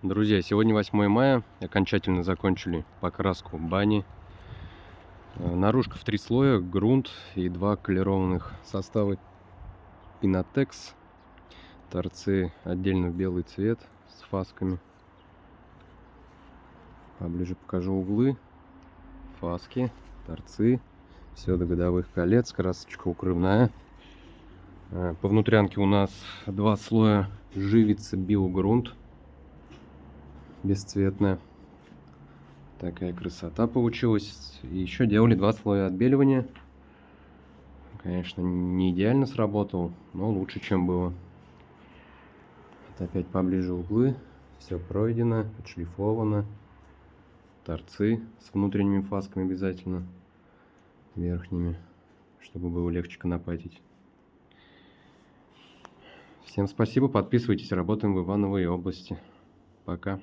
Друзья, сегодня 8 мая, окончательно закончили покраску бани. Наружка в 3 слоя, грунт и 2 колерованных состава Pinatex. Торцы отдельно в белый цвет с фасками. Поближе покажу углы, фаски, торцы. Все до годовых колец, красочка укрывная. По внутрянке у нас 2 слоя живицы биогрунт. Бесцветная. Такая красота получилась. И еще делали 2 слоя отбеливания. Конечно, не идеально сработал, но лучше, чем было. Вот опять поближе углы. Все пройдено, отшлифовано. Торцы с внутренними фасками обязательно. Верхними, чтобы было легче конопатить. Всем спасибо, подписывайтесь, работаем в Ивановой области. Пока.